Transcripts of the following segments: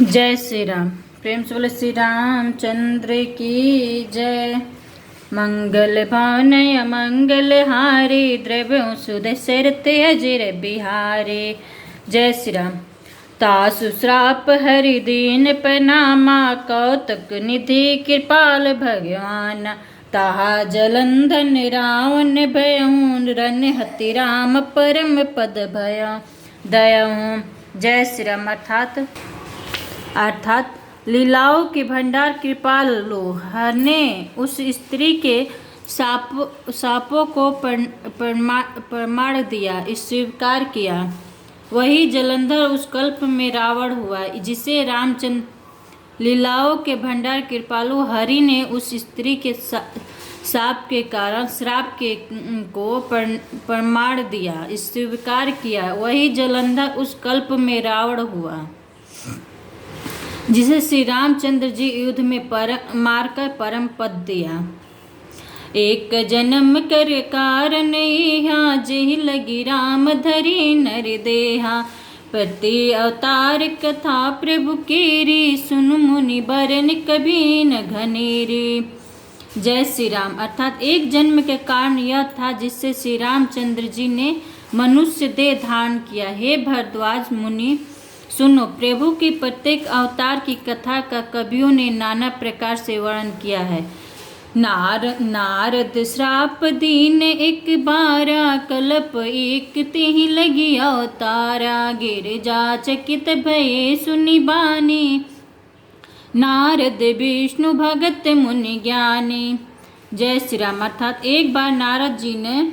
जय श्री राम। प्रेम से बोले श्री रामचंद्र की जय। मंगल भावनय मंगल हारी द्रव्य सुदशरथ अजर बिहारी। जय श्री राम। तासु श्राप हरि दीन प्रणामा कौतक निधि कृपाल भगवान। ताहा जलंधन रावण भयऊन रन हति राम परम पद भय दयाऊं। जय श्री राम। अर्थात लीलाओं के भंडार कृपाल लोहर ने उस स्त्री के सापों को प्रमाण दिया, स्वीकार किया। वही जलंधर उस कल्प में रावण हुआ जिसे रामचंद्र लीलाओं के भंडार कृपालु हरि ने उस स्त्री के साप के कारण श्राप को प्रमाण दिया, स्वीकार किया। वही जलंधर उस कल्प में रावण हुआ जिसे श्री रामचंद्र जी युद्ध में मारकर परम पद दिया। एक जन्म कर कारण यहाँ जेहि लगी राम धरी नर देहा। प्रति अवतार कथा प्रभु केरी सुन मुनि बरन कभी न घनेरी। जय श्री राम। अर्थात एक जन्म के कारण यह था जिससे श्री रामचंद्र जी ने मनुष्य देह धारण किया। हे भरद्वाज मुनि सुनो, प्रभु की प्रत्येक अवतार की कथा का कवियों ने नाना प्रकार से वर्णन किया है। नारद श्राप दीन एक बारा कल्प एक तिहि लगी अवतारा। गिरिजा चकित भये सुनि बानी नारद विष्णु भगत मुनि ज्ञानी। जय श्री राम। अर्थात एक बार नारद जी ने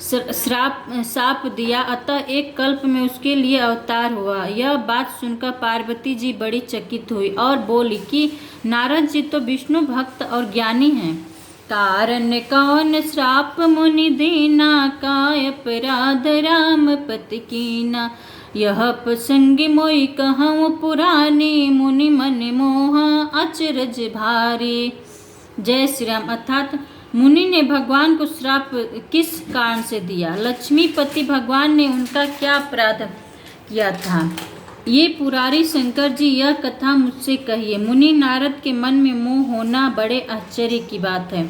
साप दिया, अतः एक कल्प में उसके लिए अवतार हुआ। यह बात सुनकर पार्वती जी बड़ी चकित हुई और बोली कि नारद जी तो विष्णु भक्त और ज्ञानी हैं। कारण कौन श्राप मुनि दीना काय अपराध राम पति कीना। यह प्रसंग मोई कहूँ पुरानी मुनि मन मोहा अचरज भारी। जय श्री राम। अर्थात मुनि ने भगवान को श्राप किस कारण से दिया? लक्ष्मीपति भगवान ने उनका क्या अपराध किया था? ये पुरारी शंकर जी यह कथा मुझसे कहिए। मुनि नारद के मन में मोह होना बड़े आश्चर्य की बात है।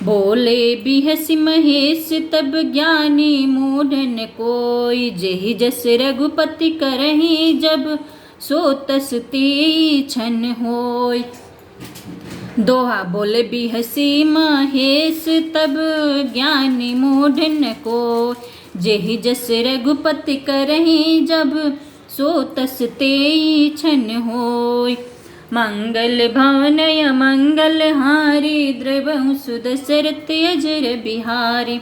बोले बिहसि महेश तब ज्ञानी मूढ़न कोई। जेहि जस रघुपति करहि जब सो तस तेई छन होय। दोहा। बोले बिहसी महेश तब ज्ञानी मूढ़न को। जेहि जस रघुपति करहि जब सो तस तेई छन होय। मंगल भवनय मंगल हारी द्रवहु सुदशरथ अजर बिहारी।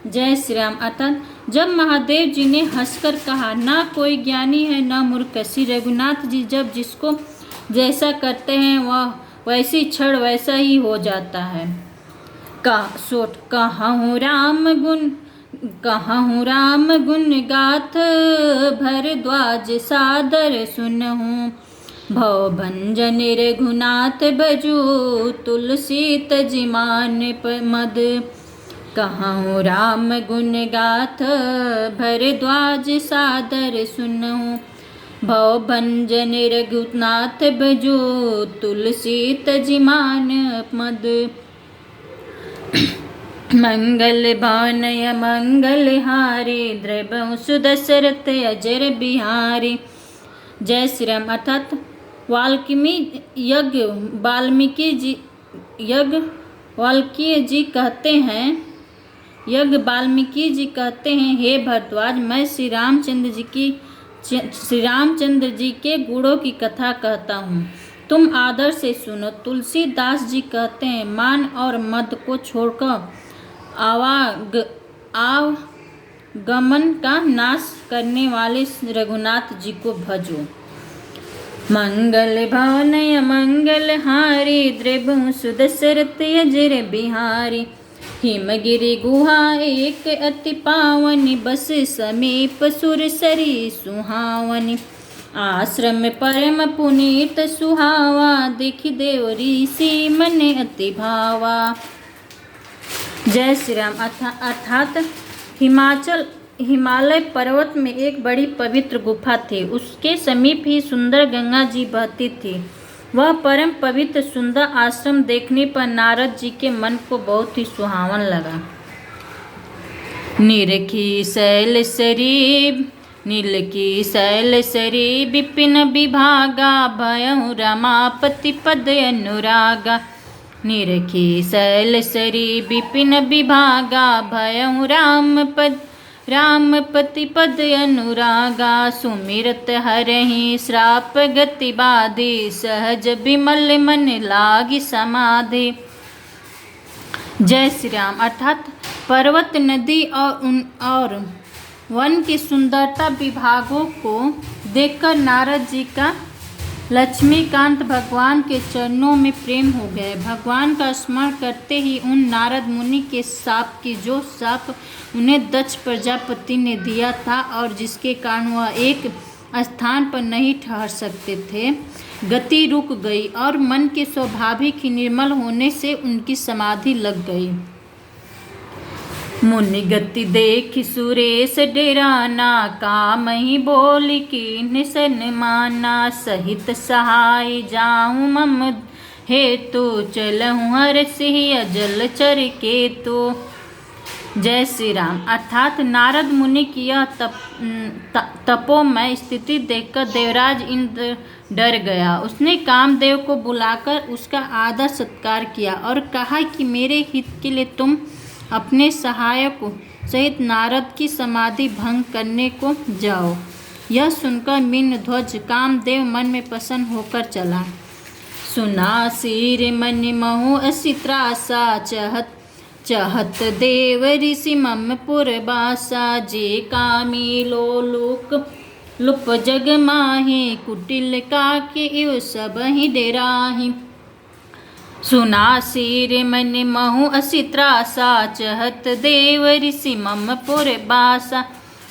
जय श्री राम। अर्थात जब महादेव जी ने हंसकर कहा, ना कोई ज्ञानी है ना मूर्ख। श्री रघुनाथ जी जब जिसको जैसा करते हैं वह वैसी क्षण वैसा ही हो जाता है। कहूँ राम गुण गाथ भरद्वाज सादर सुनहूँ। भव भंजन रघुनाथ बजू तुलसी तजिमान मद। कहूँ राम गुण गाथ भरद्वाज सादर सुनहूँ। भव भंजन रघुनाथ बजो तुलसी तजिमान मद। मंगल भावनय मंगल हारी द्रव्य सुदशरथ अजर बिहारी। जय श्री राम। अर्थात वाल्मीकि जी कहते हैं, हे भरद्वाज, मैं श्री रामचंद्र जी के गुणों की कथा कहता हूँ, तुम आदर से सुनो। तुलसीदास जी कहते हैं, मान और मद को छोड़कर आवागमन का नाश करने वाले रघुनाथ जी को भजो। मंगल भवनय मंगल हारी द्रव्य सुदशरथ अजर बिहारी। हिमगिरि गुहा एक अति पावनी बस समीप सुरसरी सुहावनी। आश्रम परम पुनीत सुहावा दिख देव ऋषि मन अति भावा। जय श्री राम। अर्थात हिमालय पर्वत में एक बड़ी पवित्र गुफा थी। उसके समीप ही सुंदर गंगा जी बहती थी। वह परम पवित्र सुंदर आश्रम देखने पर नारद जी के मन को बहुत ही सुहावन लगा। निरखी शैल सरी विपिन विभागा भयउ रमापति पद अनुरागा। निरखी शैल सरी विपिन विभागा भयउ रामपति पद अनुरागा। सुमिरत हरहि श्राप गति बाधि सहज विमल मन लागी समाधि। जय श्री राम। अर्थात पर्वत, नदी और वन की सुंदरता विभागों को देखकर नारद जी का लक्ष्मीकांत भगवान के चरणों में प्रेम हो गए। भगवान का स्मरण करते ही उन नारद मुनि के शाप की जो शाप उन्हें दक्ष प्रजापति ने दिया था और जिसके कारण वह एक स्थान पर नहीं ठहर सकते थे, गति रुक गई और मन के स्वाभाविक ही निर्मल होने से उनकी समाधि लग गई। मुनि गति देख सुरेश डेराना, काम ही बोल की निसन माना। सहित सहाय जाऊं मम हेतु, चलहूँ हर सिंह अजल चर केतु। जय श्री राम। अर्थात नारद मुनि की यह तपोमय स्थिति देखकर देवराज इंद्र डर गया। उसने कामदेव को बुलाकर उसका आदर सत्कार किया और कहा कि मेरे हित के लिए तुम अपने सहायक सहित नारद की समाधि भंग करने को जाओ। यह सुनकर मीन ध्वज कामदेव मन में प्रसन्न होकर चला। सुना सिर मन महु असी त्रासा, चहत देव ऋषि मम पुरबासा। जे कामी लुप जग माही, कुटिल काके इव सब ही डेराही। सुना सिर मन महु असी त्रासा, चहत देव ऋषि मम पुरबासा।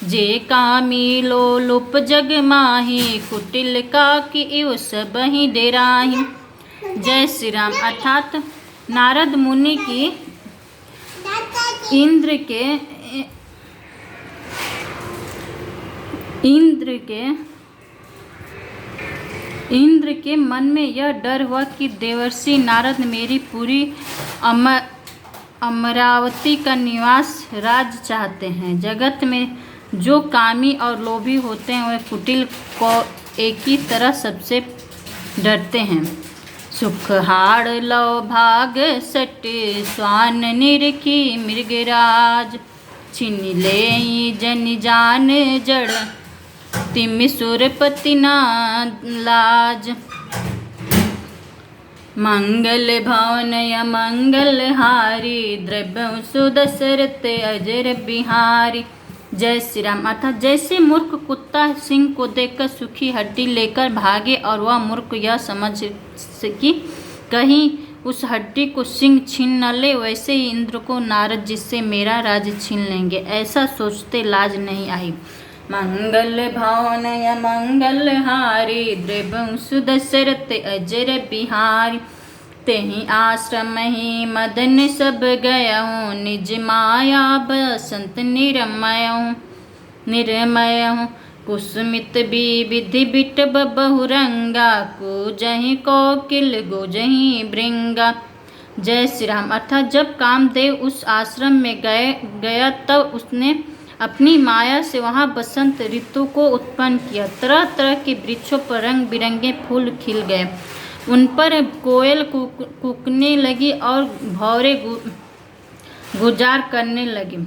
जे कामी लुप जग माही, कुटिल काके इव सब ही डेराही। जय श्री राम। अर्थात नारद मुनि की इंद्र के मन में यह डर हुआ कि देवर्षि नारद मेरी पूरी अमरावती का निवास राज चाहते हैं। जगत में जो कामी और लोभी होते हैं वह कुटिल को एक ही तरह सबसे डरते हैं। सुख हाड़ लव भाग सट, स्वान निरखी मृगराज। छिन ले जन जान जड़, तिम सुरपति ना लाज। मंगल भवन अमंगल हारी, द्रव्य सुदशरथ अजर बिहारी। जय श्री राम। अर्थात जैसे मूर्ख कुत्ता सिंह को देखकर सूखी हड्डी लेकर भागे और वह मूर्ख यह समझ कि कहीं उस हड्डी को सिंह छीन न ले, वैसे ही इंद्र को नारद जी से मेरा राज छीन लेंगे ऐसा सोचते लाज नहीं आई। मंगल भवन अमंगल हारी, द्रव्य सुदशरथ अजर बिहारी। तेहि आश्रम ही मदन सब गयऊँ, निज माया बसंत निरमयऊँ। कुसुमित विधि बिटब बहुरंगा, कूजहि कोकिल गुजहि भृंगा। जय श्री राम। अर्थात जब कामदेव उस आश्रम में गया तब उसने अपनी माया से वहाँ बसंत ऋतु को उत्पन्न किया। तरह तरह के वृक्षों पर रंग बिरंगे फूल खिल गए, उन पर कोयल कूकने लगी और भौरे गुजार करने लगे।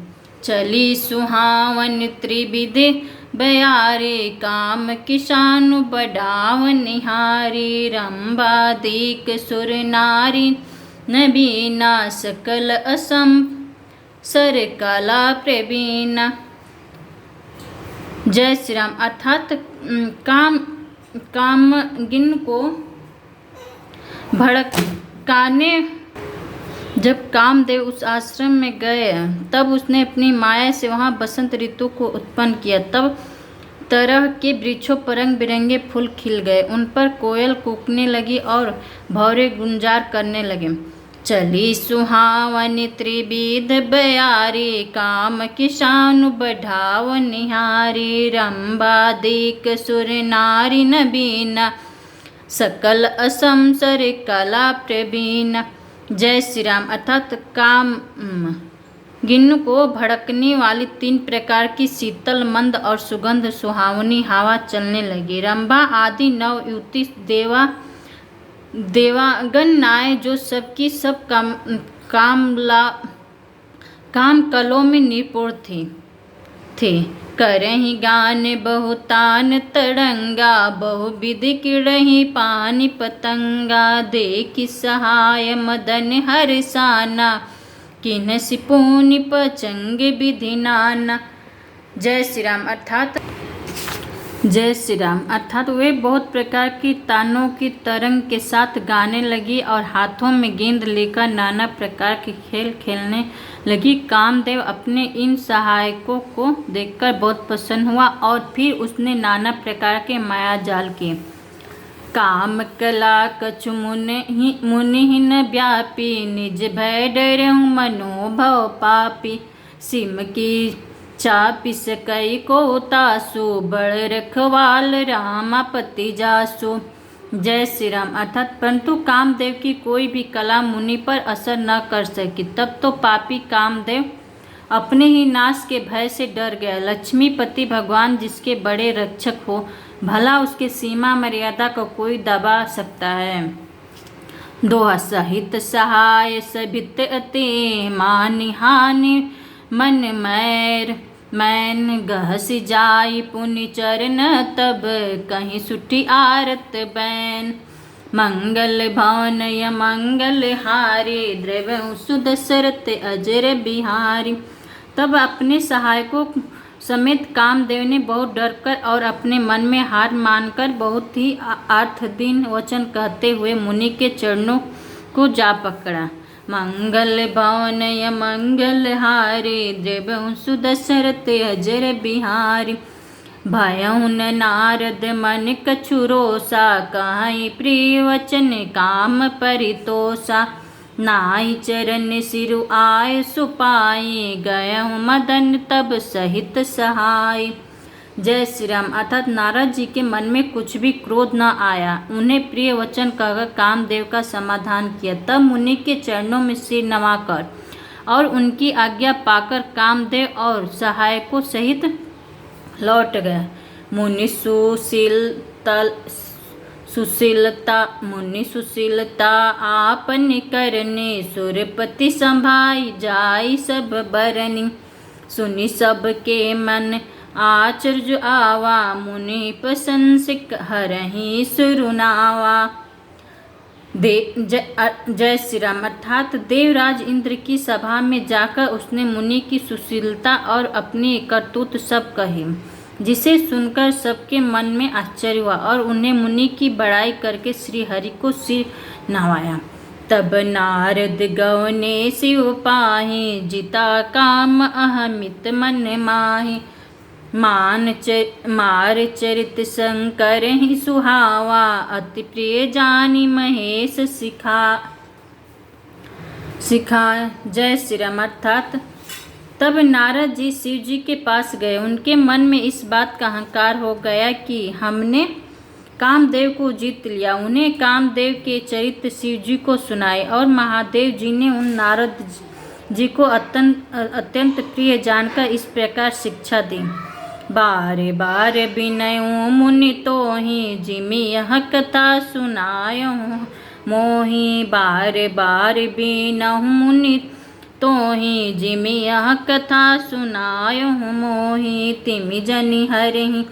चली सुहावन त्रिविधि बयारे, काम किसानु बढ़ाव निहारी। रंबादिक सुर नारी, नबीना सकल असम सर कला प्रवीणा। जय श्री राम। अर्थात कामगिन को भड़काने जब कामदेव उस आश्रम में गए तब उसने अपनी माया से वहाँ बसंत ऋतु को उत्पन्न किया। तब तरह के वृक्षों पर रंग बिरंगे फूल खिल गए, उन पर कोयल कूकने लगी और भौरे गुंजार करने लगे। चली सुहावन त्रिविध बयारी, काम किशानु बढ़ाव निहारी। रंभा दिक सुर नारी नबीना, सकल असंसर कला प्रवीण। जय श्री राम। अर्थात काम गिन्न को भड़कने वाली 3 प्रकार की शीतल मंद और सुगंध सुहावनी हवा चलने लगी। रंभा आदि नव युवती देवागन नाय जो सबकी सब काम कलों में निपुण थे। करही गान बहुतान तड़ंगा, बहुविधि किड़ही पानी पतंगा। देखी सहाय मदन हरसाना, किन्ह सिपूनि पचंग विधि नाना। जय श्री राम। अर्थात वे बहुत प्रकार की तानों की तरंग के साथ गाने लगी और हाथों में गेंद लेकर नाना प्रकार के खेल खेलने लगी। कामदेव अपने इन सहायकों को देखकर बहुत प्रसन्न हुआ और फिर उसने नाना प्रकार के माया जाल किए। काम कला कछु मुनिहीन व्यापी, निज भय डरहु मनोभव पापी। सिम की चापी सकई को तासु, बड़ रखवाल रामापति जासु। जय श्री राम। अर्थात परंतु कामदेव की कोई भी कला मुनि पर असर न कर सकी। तब तो पापी कामदेव अपने ही नाश के भय से डर गया। लक्ष्मीपति भगवान जिसके बड़े रक्षक हो, भला उसके सीमा मर्यादा को कोई दबा सकता है। दोहा सहित सहाय सभित अति, मानि हानि मन मैन गहसी जाई पुनि चरण, तब कहीं सुठी आरत बैन। मंगल भवन य मंगल हारी, द्रव्य सुदशरथ अजर बिहारी। तब अपने सहायकों समेत कामदेव ने बहुत डरकर और अपने मन में हार मानकर बहुत ही अर्थहीन वचन कहते हुए मुनि के चरणों को जा पकड़ा। मंगल भवन य मंगल हारी, द्रव्य सुदशरथ अजर बिहारी। भयउ न नारद मन कछु रोषा, कहीं प्रिय वचन काम परितोषा। नाई चरण सिरु आय सुपाई, गयहु मदन तब सहित सहाय। जय श्री राम। अर्थात नारद जी के मन में कुछ भी क्रोध न आया। उन्हें प्रिय वचन कहकर कामदेव का समाधान किया। तब मुनि के चरणों में सिर नवाकर और उनकी आज्ञा पाकर कामदेव और सहायकों सहित लौट गया। मुनि सुशीलता आपन करनी, सुरपति संभाई जाई सब बरनी। सुनी सबके मन आचर्य आवा, मुनि प्रशंसिक हरहि सुरुनावा। जय श्री राम। अर्थात देवराज इंद्र की सभा में जाकर उसने मुनि की सुशीलता और अपनी करतूत सब कही, जिसे सुनकर सबके मन में आश्चर्य हुआ और उन्हें मुनि की बड़ाई करके श्री हरि को सिर नवाया। तब नारद गवने शिव पाहि, जिता काम अहमित मन माहि। मार चरित शंकर ही सुहावा, अति प्रिय जानी महेश सिखा। जय श्री राम। अर्थात तब नारद जी शिव जी के पास गए। उनके मन में इस बात का अहंकार हो गया कि हमने कामदेव को जीत लिया। उन्हें कामदेव के चरित्र शिव जी को सुनाए और महादेव जी ने उन नारद जी को अत्यंत प्रिय जानकर इस प्रकार शिक्षा दी। बारे बार बिनयु मुनि तोहि, जिमि यह कथा सुनायो मोहि। बार बार बिनहु मुनि तोहि, जिमि यह कथा सुनायो मोहि। तिमि जनि हरहि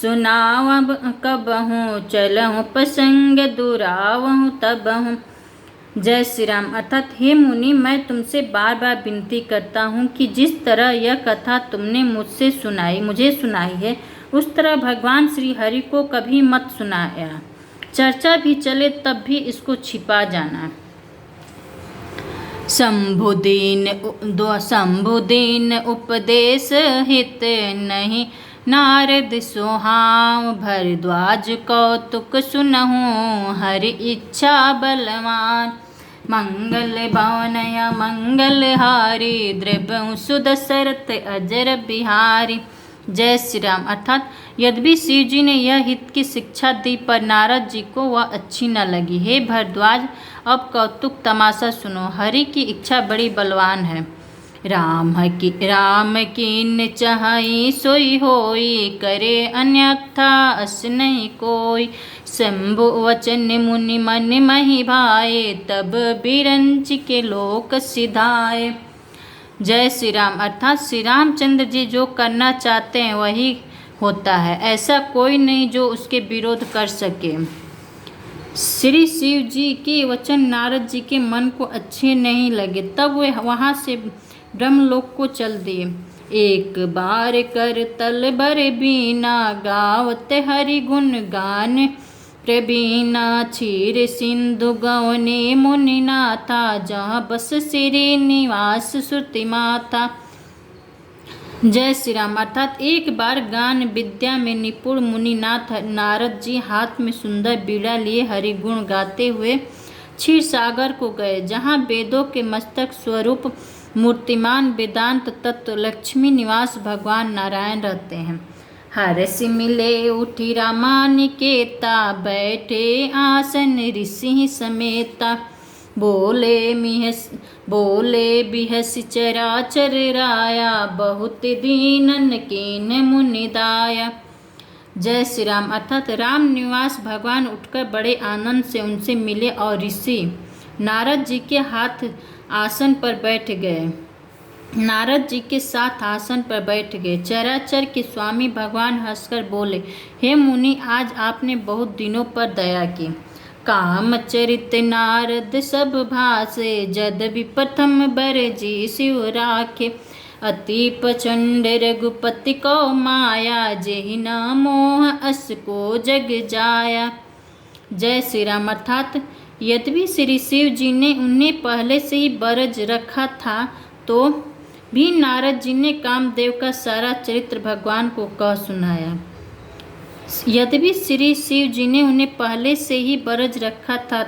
सुनाव कबहु, चलहु प्रसंग दुरावहु तबहु। जय श्री राम। अर्थात हे मुनि, मैं तुमसे बार बार विनती करता हूँ कि जिस तरह यह कथा तुमने मुझे सुनाई है, उस तरह भगवान श्री हरि को कभी मत सुनाया। चर्चा भी चले तब भी इसको छिपा जाना। शंभुदीन उपदेश हित नहीं, नारद सोहाव भरद्वाज कौतुक सुनहु। हरि इच्छा बलवान, मंगल भावनया मंगल हारी द्रव्य सुदशरथ अजर बिहारी। जय श्री राम। अर्थात यद्यपि शिव जी ने यह हित की शिक्षा दी पर नारद जी को वह अच्छी न लगी। हे भरद्वाज, अब कौतुक तमाशा सुनो। हरि की इच्छा बड़ी बलवान है। राम कीन चाहई सोई होई, करे अन्यथा अस नहीं कोई। शंभु वचन मुनि मन मही भाए, तब बिरंच के लोक सिधाए। जय श्री राम। अर्थात श्री रामचंद्र जी जो करना चाहते हैं वही होता है, ऐसा कोई नहीं जो उसके विरोध कर सके। श्री शिव जी के वचन नारद जी के मन को अच्छे नहीं लगे, तब वे वहाँ से ब्रह्मलोक को चल दिए। एक बार कर तल बर बीना, गावत हरि गुण गान प्रवीणा। क्षीर सिंधु गवने मुनिनाथा, जहाँ बस श्री निवास श्रुति माता। जय श्री राम। अर्थात एक बार गान विद्या में निपुण मुनिनाथ नारद जी हाथ में सुंदर बीड़ा लिए हरि गुण गाते हुए क्षीर सागर को गए, जहाँ वेदों के मस्तक स्वरूप मूर्तिमान वेदांत तत्व लक्ष्मी निवास भगवान नारायण रहते हैं। हर्ष मिले उठी रामानिकेता, बैठे आसन ऋषि समेता। बोले बिहस चराचर राया, बहुत दीनन कीन मुनिदाया। जय श्री राम। अर्थात राम निवास भगवान उठकर बड़े आनंद से उनसे मिले और ऋषि नारद जी के हाथ आसन पर बैठ गए। नारद जी के साथ आसन पर बैठ गए। चराचर के स्वामी भगवान हंसकर बोले, हे मुनि, आज आपने बहुत दिनों पर दया की। काम चरित नारद सब भासे, जद प्रथम बर जी शिव राखे। अति प्रचंड रघुपति को माया, जेहि न मोह अस को जग जाया। जय श्री राम। अर्थात यद्यपि श्री शिव जी ने उन्हें पहले से ही बरज रखा था, तो भी नारद जी ने कामदेव का सारा चरित्र भगवान को कह सुनाया। यद्यपि श्री शिव जी ने उन्हें पहले से ही बरज रखा था,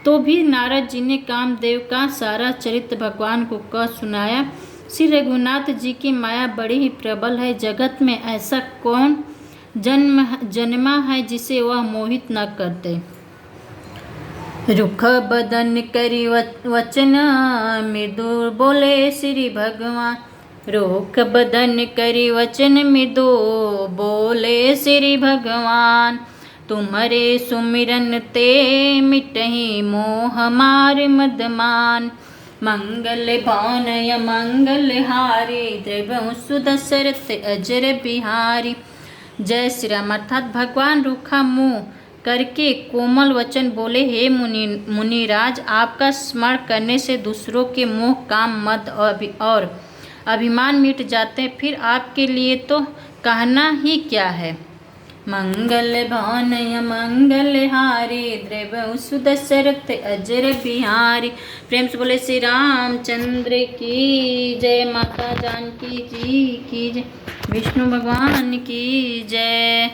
तो भी नारद जी ने कामदेव का सारा चरित्र भगवान को कह सुनाया। श्री रघुनाथ जी की माया बड़ी ही प्रबल है। जगत में ऐसा कौन जन्मा है जिसे वह मोहित न करते। रुख बदन करी वचन, मृदु बोले श्री भगवान। रुख बदन करी वचन, मृदु बोले श्री भगवान। तुम्हारे सुमिरन ते मिटहि मोह मार मदमान। मंगल भावनय मंगल हारी, द्रव्य सुदशरथ अजर बिहारी। जय श्री राम। अर्थात भगवान रूखा मुँह करके कोमल वचन बोले, हे मुनिराज, आपका स्मरण करने से दूसरों के मोह, काम, मद और अभिमान मिट जाते हैं, फिर आपके लिए तो कहना ही क्या है। मंगल भावनय मंगल हारी, द्रव्य सुदशरथ अजर बिहारी। प्रेम से बोले श्री रामचंद्र की जय। माता जानकी जी की जय। विष्णु भगवान की जय।